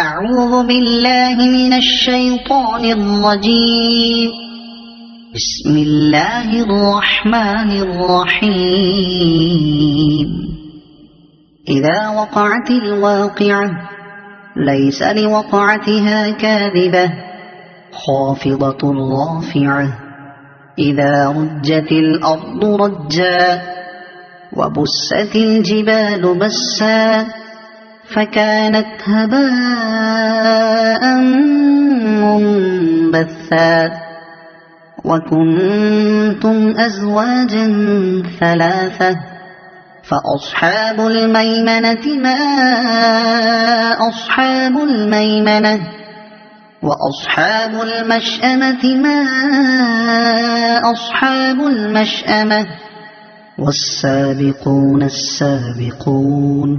أعوذ بالله من الشيطان الرجيم. بسم الله الرحمن الرحيم. إذا وقعت الواقعة ليس لوقعتها كاذبة خافضة رافعة. إذا رجت الأرض رجا وبست الجبال بسا فكانت هباء منبثا. وكنتم أزواجا ثلاثة فأصحاب الميمنة ما أصحاب الميمنة وأصحاب المشأمة ما أصحاب المشأمة والسابقون السابقون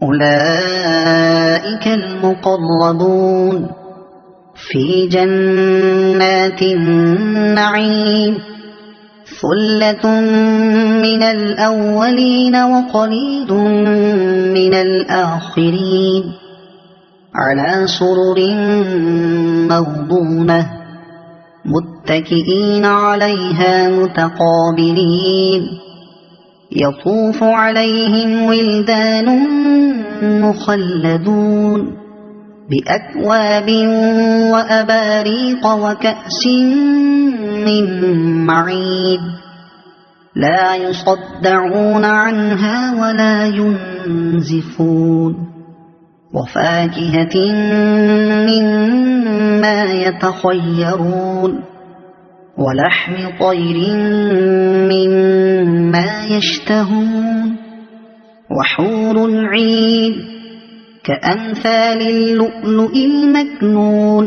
أولئك المقربون في جنات النعيم. ثلة من الأولين وقليل من الآخرين على سرر موضونة متكئين عليها متقابلين. يطوف عليهم ولدان مخلدون بأكواب وأباريق وكأس من معين لا يصدعون عنها ولا ينزفون. وفاكهة مما يتخيرون ولحم طير مما يشتهون وحور عين كأمثال اللؤلؤ المكنون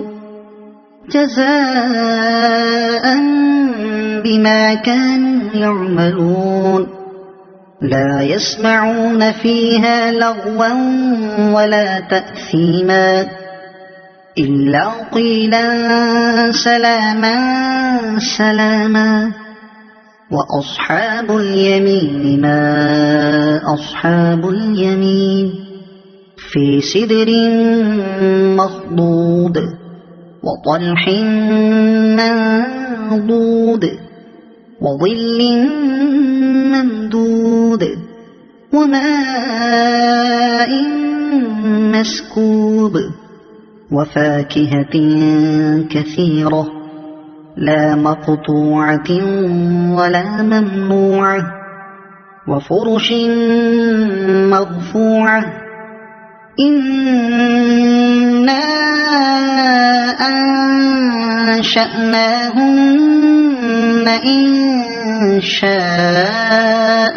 جزاء بما كانوا يعملون. لا يسمعون فيها لغوا ولا تأثيما إلا قيلا سلاما سلاما. وأصحاب اليمين ما أصحاب اليمين في سدر مخضود وطلح منضود وظل ممدود وماء مسكوب وفاكهة كثيرة لا مقطوعة ولا ممنوعة وفرش مرفوعة. إنا أنشأناهن إنشاء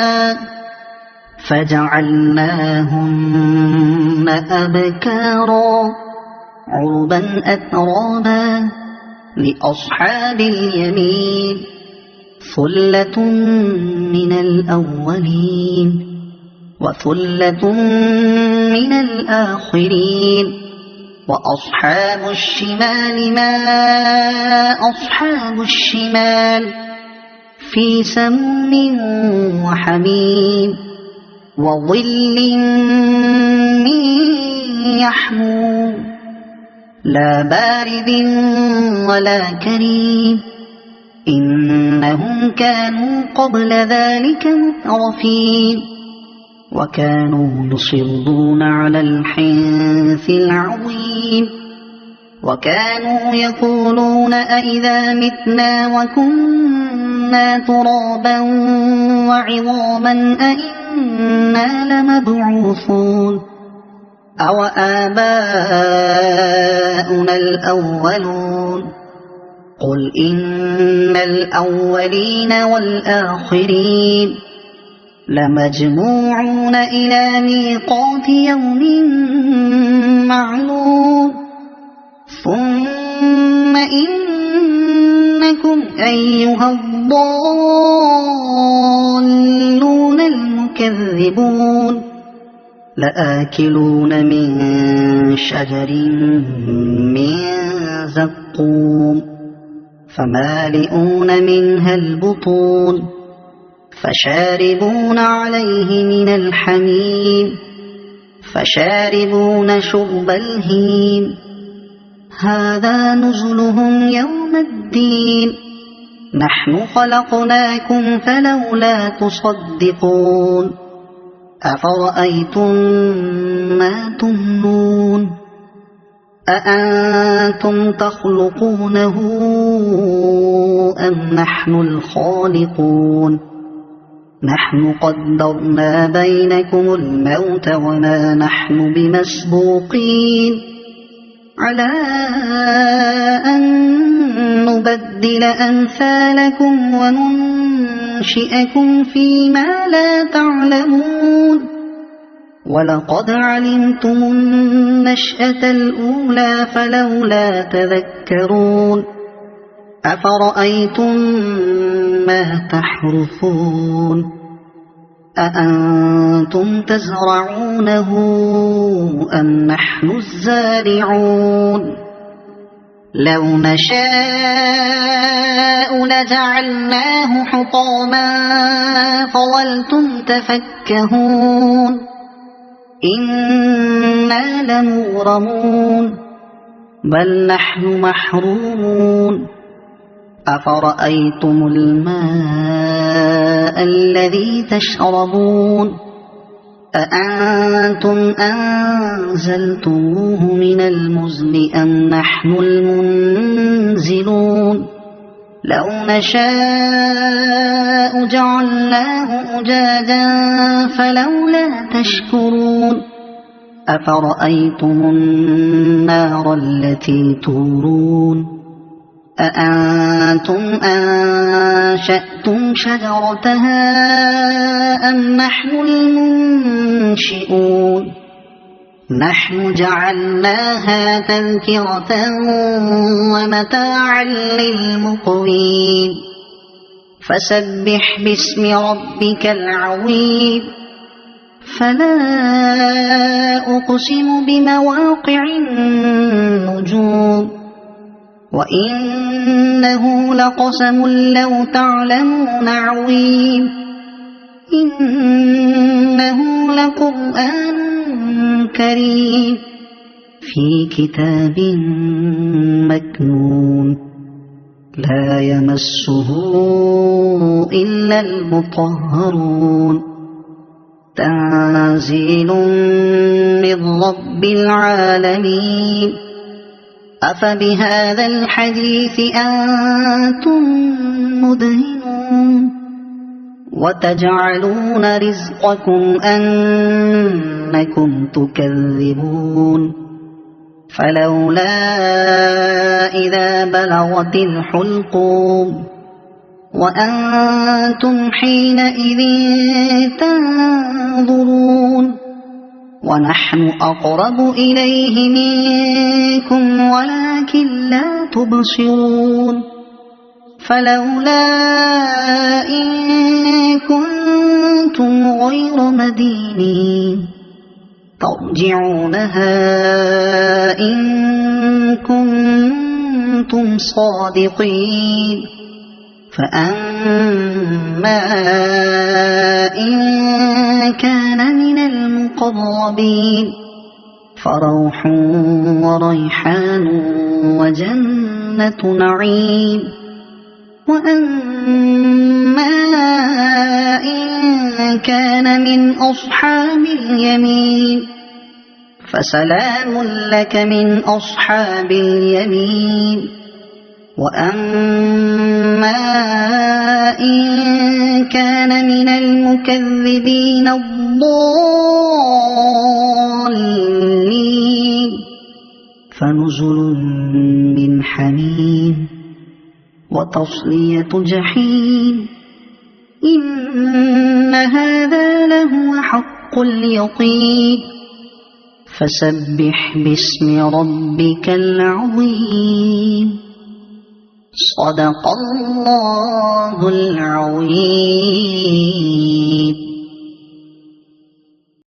فجعلناهن أبكارا عربا أترابا لأصحاب اليمين. ثلة من الأولين وثلة من الآخرين. وأصحاب الشمال ما أصحاب الشمال في سموم وحميم وظل من يحموم لا بارد ولا كريم. إنهم كانوا قبل ذلك مترفين وكانوا يصرون على الحنث العظيم وكانوا يقولون أئذا متنا وكنا ترابا وعظاما أئنا لمبعوثون أو آباؤنا الأولون. قل إن الأولين والآخرين لمجموعون إلى ميقات يوم معلوم. ثم إنكم أيها الضالون المكذبون لآكلون من شجر من زقوم فمالئون منها البطون فشاربون عليه من الحميم فشاربون شرب الهيم هذا نزلهم يوم الدين نحن خلقناكم فلولا تصدقون أفرأيتم ما تمنون أأنتم تخلقونه أم نحن الخالقون نحن قدرنا بينكم الموت وما نحن بمسبوقين على أن نبدل أمثالكم وننشئكم فيما لا تعلمون ولقد علمتم النشأة الأولى فلولا تذكرون أفرأيتم ما تحرثون أأنتم تزرعونه أم نحن الزارعون لو نشاء لجعلناه حطاما فظلتم تفكهون إنا لمغرمون بل نحن محرومون أفرأيتم الماء الذي تشربون أأنتم أنزلتموه من المزن أم نحن المنزلون لو نشاء جعلناه أجاجا فلولا تشكرون أفرأيتم النار التي تورون أأنتم أنشأتم شجرتها أم نحن المنشئون نحن جعلناها تذكرة ومتاعا للمقوين فسبح باسم ربك العظيم فلا أقسم بمواقع النجوم وإنه لقسم لو تعلمون عظيم إنه لقرآن كريم في كتاب مكنون لا يمسه إلا المطهرون تنزيل من رب العالمين أفبهذا الحديث أنتم مدهنون وتجعلون رزقكم أنكم تكذبون فلولا إذا بلغت الحلقوم وأنتم حينئذ تنظرون ونحن أقرب إليه منكم ولكن لا تبصرون فلولا إن كنتم غير مدينين ترجعونها إن كنتم صادقين فأما إن كان من المقربين فروح وريحان وجنة نعيم وأما إن كان من أصحاب اليمين فسلام لك من أصحاب اليمين وأما إن كان من المكذبين الضالين فنزل من حميم وتصلية جحيم إن هذا لهو حق اليقين فسبح باسم ربك العظيم صدق الله العظيم.